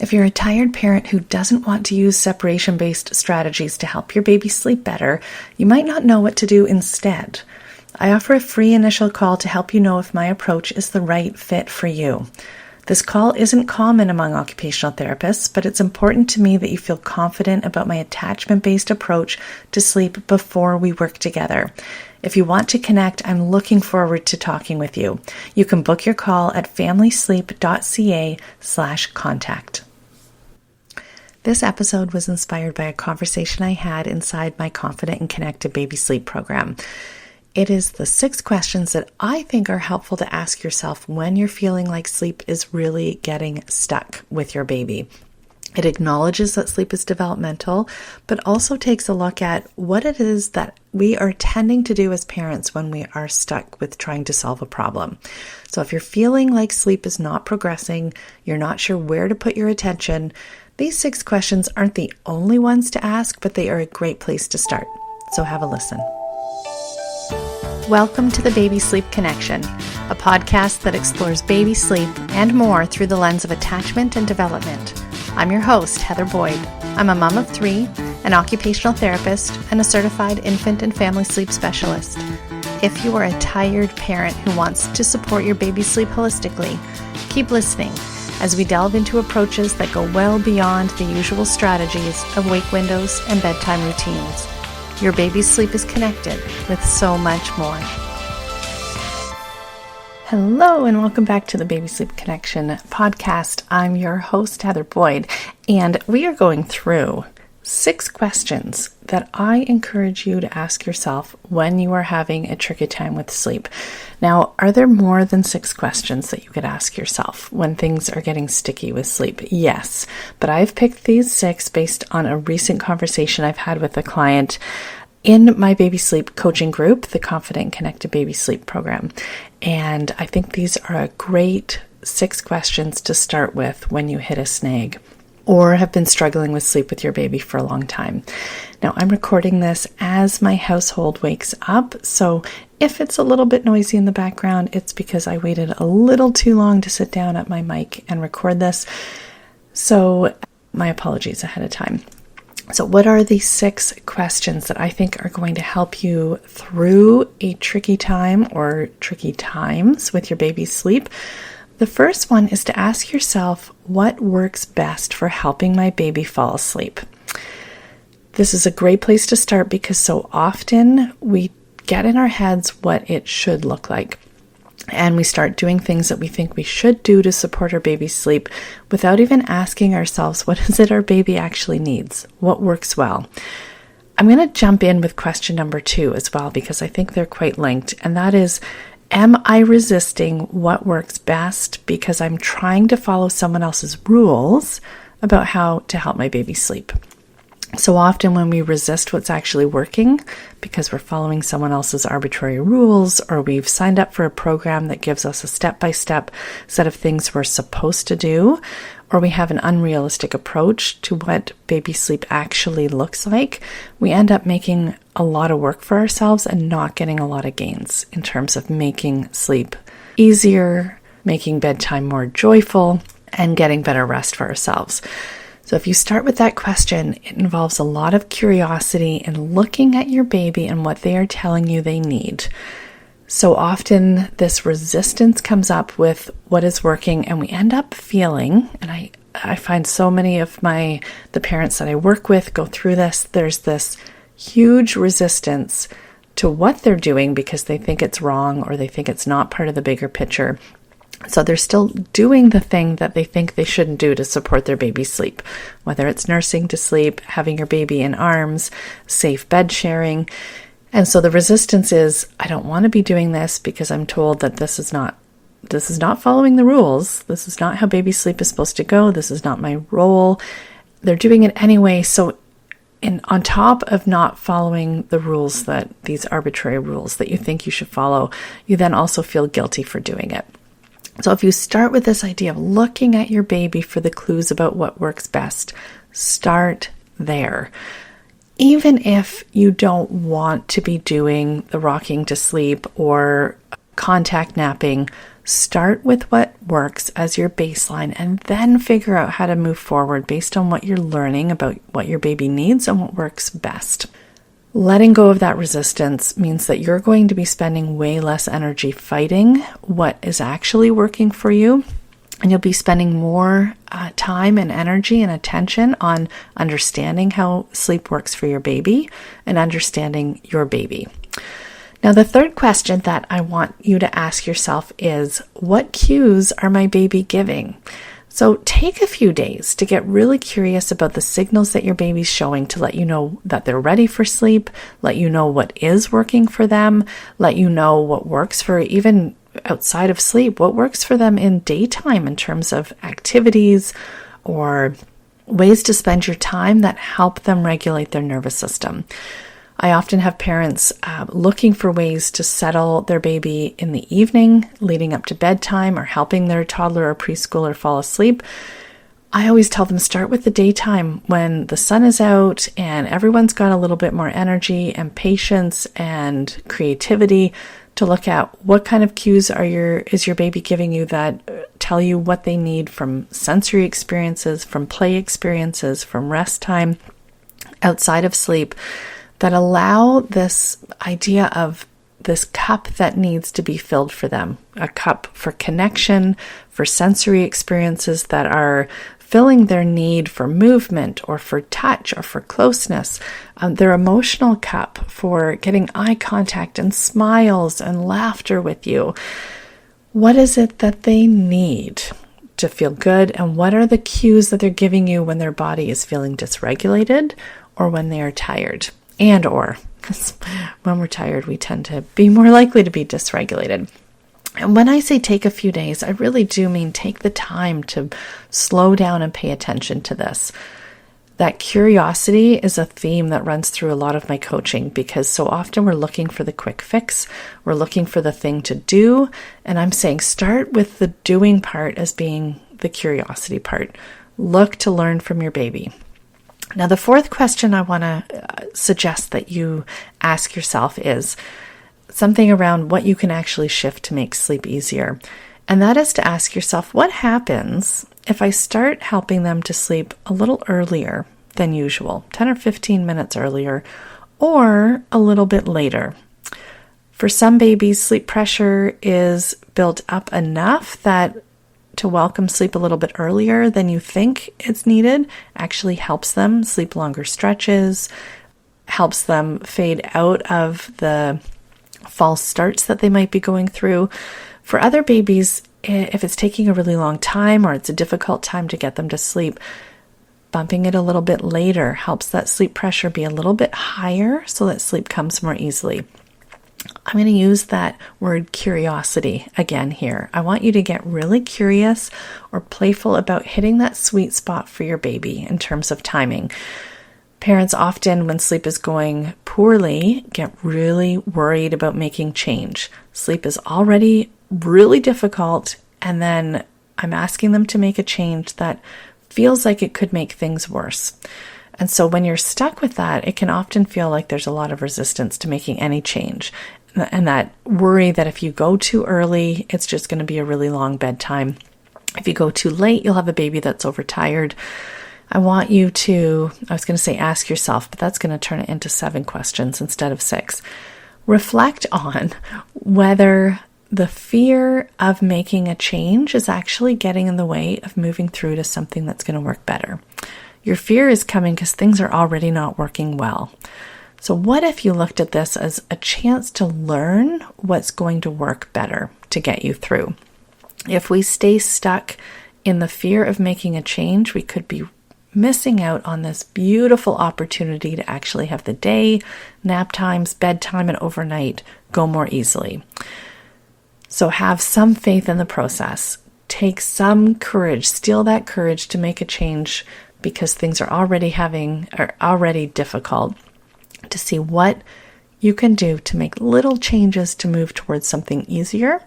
If you're a tired parent who doesn't want to use separation-based strategies to help your baby sleep better, you might not know what to do instead. I offer a free initial call to help you know if my approach is the right fit for you. This call isn't common among occupational therapists, but it's important to me that you feel confident about my attachment-based approach to sleep before we work together. If you want to connect, I'm looking forward to talking with you. You can book your call at familysleep.ca/contact. This episode was inspired by a conversation I had inside my Confident and Connected Baby Sleep program. It is the 6 questions that I think are helpful to ask yourself when you're feeling like sleep is really getting stuck with your baby. It acknowledges that sleep is developmental, but also takes a look at what it is that we are tending to do as parents when we are stuck with trying to solve a problem. So if you're feeling like sleep is not progressing, you're not sure where to put your attention, these 6 questions aren't the only ones to ask, but they are a great place to start. So have a listen. Welcome to the Baby Sleep Connection, a podcast that explores baby sleep and more through the lens of attachment and development. I'm your host, Heather Boyd. I'm a mom of 3, an occupational therapist, and a certified infant and family sleep specialist. If you are a tired parent who wants to support your baby's sleep holistically, keep listening as we delve into approaches that go well beyond the usual strategies of wake windows and bedtime routines. Your baby's sleep is connected with so much more. Hello and welcome back to the Baby Sleep Connection podcast. I'm your host, Heather Boyd, and we are going through 6 questions that I encourage you to ask yourself when you are having a tricky time with sleep. Now, are there more than 6 questions that you could ask yourself when things are getting sticky with sleep? Yes, but I've picked these 6 based on a recent conversation I've had with a client in my baby sleep coaching group, the Confident and Connected Baby Sleep program. And I think these are a great 6 questions to start with when you hit a snag or have been struggling with sleep with your baby for a long time. Now, I'm recording this as my household wakes up, so if it's a little bit noisy in the background, it's because I waited a little too long to sit down at my mic and record this. So my apologies ahead of time. So what are the 6 questions that I think are going to help you through a tricky time or tricky times with your baby's sleep? The first one is to ask yourself, what works best for helping my baby fall asleep? This is a great place to start because so often we get in our heads what it should look like. And we start doing things that we think we should do to support our baby's sleep without even asking ourselves, what is it our baby actually needs? What works well? I'm going to jump in with question number 2 as well, because I think they're quite linked. And that is, am I resisting what works best because I'm trying to follow someone else's rules about how to help my baby sleep? So often when we resist what's actually working because we're following someone else's arbitrary rules, or we've signed up for a program that gives us a step-by-step set of things we're supposed to do, or we have an unrealistic approach to what baby sleep actually looks like, we end up making a lot of work for ourselves and not getting a lot of gains in terms of making sleep easier, making bedtime more joyful, and getting better rest for ourselves. So if you start with that question, it involves a lot of curiosity and looking at your baby and what they are telling you they need. So often this resistance comes up with what is working, and we end up feeling, and I find so many of the parents that I work with go through this, there's this huge resistance to what they're doing because they think it's wrong or they think it's not part of the bigger picture. So they're still doing the thing that they think they shouldn't do to support their baby's sleep, whether it's nursing to sleep, having your baby in arms, safe bed sharing. And so the resistance is, I don't want to be doing this because I'm told that this is not following the rules. This is not how baby sleep is supposed to go. This is not my role. They're doing it anyway. So on top of not following the rules, that these arbitrary rules that you think you should follow, you then also feel guilty for doing it. So if you start with this idea of looking at your baby for the clues about what works best, start there. Even if you don't want to be doing the rocking to sleep or contact napping, Start with what works as your baseline and then figure out how to move forward based on what you're learning about what your baby needs and what works best. Letting go of that resistance means that you're going to be spending way less energy fighting what is actually working for you, and you'll be spending more time and energy and attention on understanding how sleep works for your baby and understanding your baby. Now, the third question that I want you to ask yourself is, what cues are my baby giving? So take a few days to get really curious about the signals that your baby's showing to let you know that they're ready for sleep, let you know what is working for them, let you know what works for even outside of sleep, what works for them in daytime in terms of activities or ways to spend your time that help them regulate their nervous system. I often have parents looking for ways to settle their baby in the evening, leading up to bedtime, or helping their toddler or preschooler fall asleep. I always tell them start with the daytime when the sun is out and everyone's got a little bit more energy and patience and creativity to look at what kind of cues is your baby giving you that tell you what they need from sensory experiences, from play experiences, from rest time outside of sleep, that allow this idea of this cup that needs to be filled for them, a cup for connection, for sensory experiences that are filling their need for movement or for touch or for closeness, their emotional cup for getting eye contact and smiles and laughter with you. What is it that they need to feel good, and what are the cues that they're giving you when their body is feeling dysregulated or when they are tired? And or, because when we're tired, we tend to be more likely to be dysregulated. And when I say take a few days, I really do mean take the time to slow down and pay attention to this. That curiosity is a theme that runs through a lot of my coaching, because so often we're looking for the quick fix, we're looking for the thing to do, and I'm saying start with the doing part as being the curiosity part. Look to learn from your baby. Now, the fourth question I want to suggest that you ask yourself is something around what you can actually shift to make sleep easier. And that is to ask yourself, what happens if I start helping them to sleep a little earlier than usual, 10 or 15 minutes earlier, or a little bit later? For some babies, sleep pressure is built up enough that to welcome sleep a little bit earlier than you think it's needed actually helps them sleep longer stretches, helps them fade out of the false starts that they might be going through. For other babies, if it's taking a really long time or it's a difficult time to get them to sleep, bumping it a little bit later helps that sleep pressure be a little bit higher so that sleep comes more easily. I'm going to use that word curiosity again here. I want you to get really curious or playful about hitting that sweet spot for your baby in terms of timing. Parents often, when sleep is going poorly, get really worried about making change. Sleep is already really difficult, and then I'm asking them to make a change that feels like it could make things worse. And so when you're stuck with that, it can often feel like there's a lot of resistance to making any change. And that worry that if you go too early, it's just going to be a really long bedtime. If you go too late, you'll have a baby that's overtired. I want you to, I was going to say ask yourself, but that's going to turn it into 7 questions instead of 6. Reflect on whether the fear of making a change is actually getting in the way of moving through to something that's going to work better. Your fear is coming because things are already not working well. So what if you looked at this as a chance to learn what's going to work better to get you through? If we stay stuck in the fear of making a change, we could be missing out on this beautiful opportunity to actually have the day, nap times, bedtime, and overnight go more easily. So have some faith in the process. Take some courage, steal that courage to make a change because things are already difficult, to see what you can do to make little changes to move towards something easier,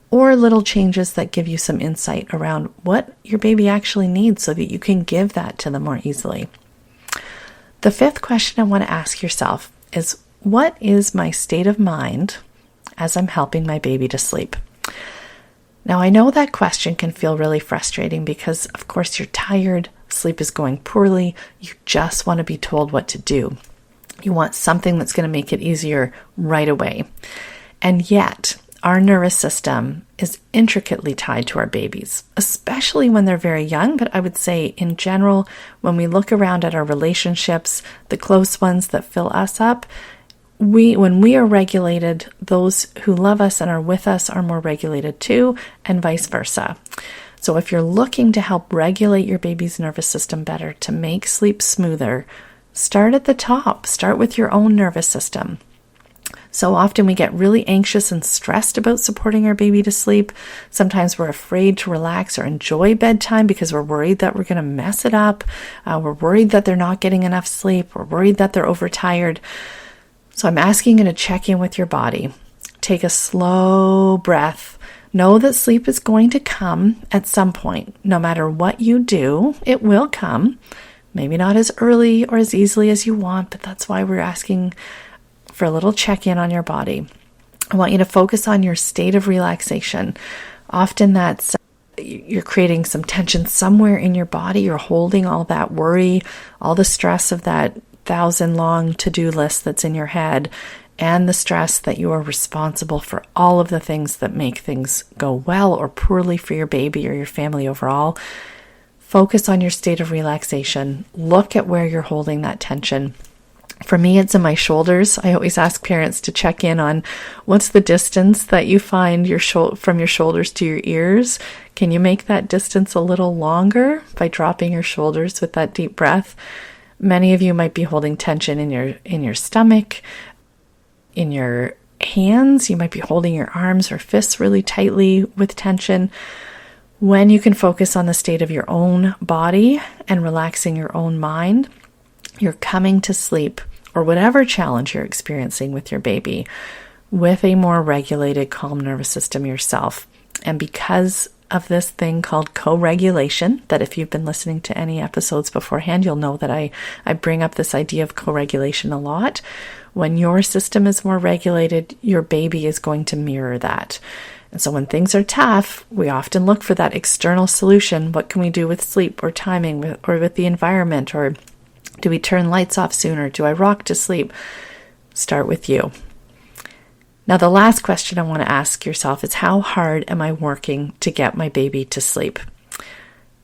or little changes that give you some insight around what your baby actually needs so that you can give that to them more easily. The 5th question I want to ask yourself is, what is my state of mind as I'm helping my baby to sleep? Now, I know that question can feel really frustrating because, of course, you're tired, sleep is going poorly, you just want to be told what to do. You want something that's going to make it easier right away. And yet, our nervous system is intricately tied to our babies, especially when they're very young. But I would say in general, when we look around at our relationships, the close ones that fill us up, when we are regulated, those who love us and are with us are more regulated too, and vice versa. So if you're looking to help regulate your baby's nervous system better, to make sleep smoother, start at the top. Start with your own nervous system. So often we get really anxious and stressed about supporting our baby to sleep. Sometimes we're afraid to relax or enjoy bedtime because we're worried that we're going to mess it up. We're worried that they're not getting enough sleep. We're worried that they're overtired. So I'm asking you to check in with your body. Take a slow breath. Know that sleep is going to come at some point. No matter what you do, it will come. Maybe not as early or as easily as you want, but that's why we're asking for a little check-in on your body. I want you to focus on your state of relaxation. Often that's you're creating some tension somewhere in your body. You're holding all that worry, all the stress of that 1,000-long to-do list that's in your head, and the stress that you are responsible for all of the things that make things go well or poorly for your baby or your family overall. Focus on your state of relaxation. Look at where you're holding that tension. For me, it's in my shoulders. I always ask parents to check in on what's the distance that you find from your shoulders to your ears. Can you make that distance a little longer by dropping your shoulders with that deep breath? Many of you might be holding tension in your stomach, in your hands. You might be holding your arms or fists really tightly with tension. When you can focus on the state of your own body and relaxing your own mind, you're coming to sleep, or whatever challenge you're experiencing with your baby, with a more regulated, calm nervous system yourself. And because of this thing called co-regulation, that if you've been listening to any episodes beforehand, you'll know that I bring up this idea of co-regulation a lot. When your system is more regulated, your baby is going to mirror that. And so when things are tough, we often look for that external solution. What can we do with sleep or timing or with the environment? Or do we turn lights off sooner? Do I rock to sleep? Start with you. Now, the last question I want to ask yourself is, how hard am I working to get my baby to sleep?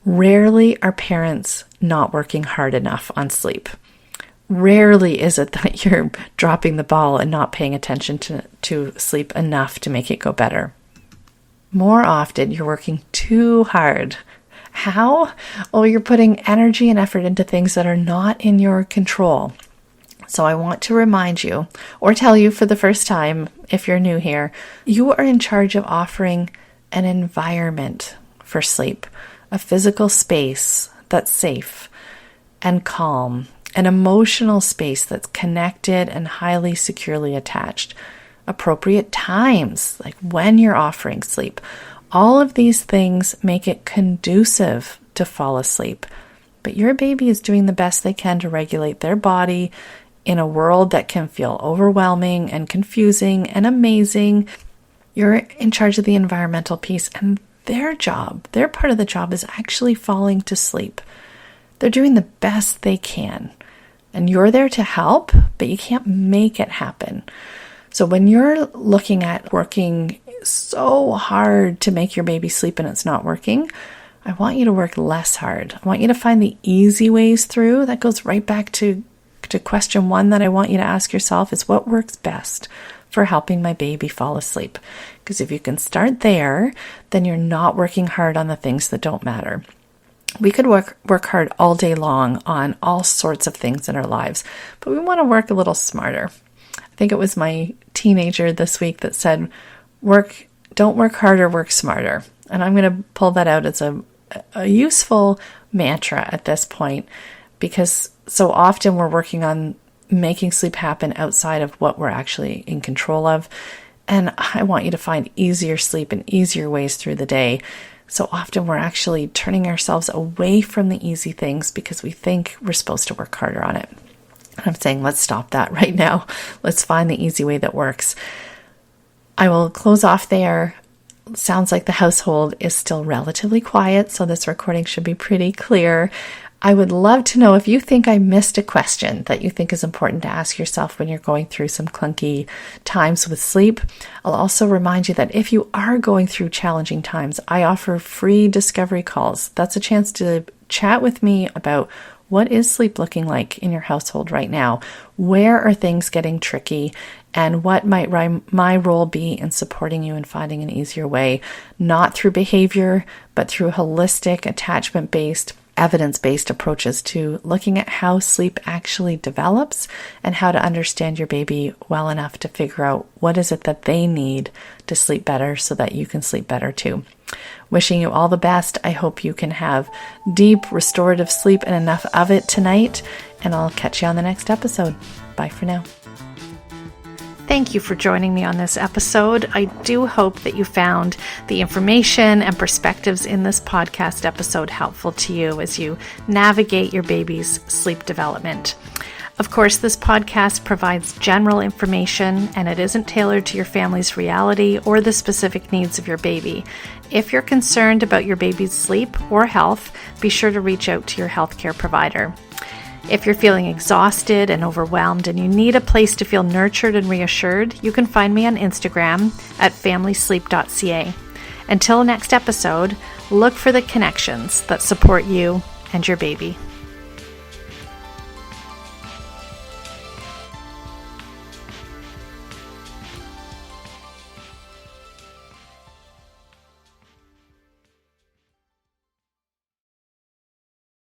Rarely are parents not working hard enough on sleep. Rarely is it that you're dropping the ball and not paying attention to sleep enough to make it go better. More often, you're working too hard. How? Well, you're putting energy and effort into things that are not in your control. So I want to remind you, or tell you for the first time, if you're new here, you are in charge of offering an environment for sleep, a physical space that's safe and calm, an emotional space that's connected and highly securely attached, appropriate times, like when you're offering sleep. All of these things make it conducive to fall asleep. But your baby is doing the best they can to regulate their body in a world that can feel overwhelming and confusing and amazing. You're in charge of the environmental piece, and their part of the job is actually falling to sleep. They're doing the best they can. And you're there to help, but you can't make it happen. So when you're looking at working so hard to make your baby sleep and it's not working, I want you to work less hard. I want you to find the easy ways through. That goes right back to question one that I want you to ask yourself is, what works best for helping my baby fall asleep? Because if you can start there, then you're not working hard on the things that don't matter. We could work hard all day long on all sorts of things in our lives, but we want to work a little smarter. I think it was my teenager this week that said, don't work harder, work smarter. And I'm going to pull that out as a useful mantra at this point, because so often we're working on making sleep happen outside of what we're actually in control of. And I want you to find easier sleep and easier ways through the day. So often we're actually turning ourselves away from the easy things because we think we're supposed to work harder on it. I'm saying, let's stop that right now. Let's find the easy way that works. I will close off there. sounds like the household is still relatively quiet, so this recording should be pretty clear. I would love to know if you think I missed a question that you think is important to ask yourself when you're going through some clunky times with sleep. I'll also remind you that if you are going through challenging times, I offer free discovery calls. That's a chance to chat with me about what is sleep looking like in your household right now? Where are things getting tricky? And what might my role be in supporting you and finding an easier way, not through behavior, but through holistic, attachment-based, evidence-based approaches to looking at how sleep actually develops and how to understand your baby well enough to figure out what is it that they need to sleep better so that you can sleep better too. Wishing you all the best. I hope you can have deep restorative sleep and enough of it tonight, and I'll catch you on the next episode. Bye for now. Thank you for joining me on this episode. I do hope that you found the information and perspectives in this podcast episode helpful to you as you navigate your baby's sleep development. Of course, this podcast provides general information and it isn't tailored to your family's reality or the specific needs of your baby. If you're concerned about your baby's sleep or health, be sure to reach out to your healthcare provider. If you're feeling exhausted and overwhelmed and you need a place to feel nurtured and reassured, you can find me on Instagram at familysleep.ca. Until next episode, look for the connections that support you and your baby.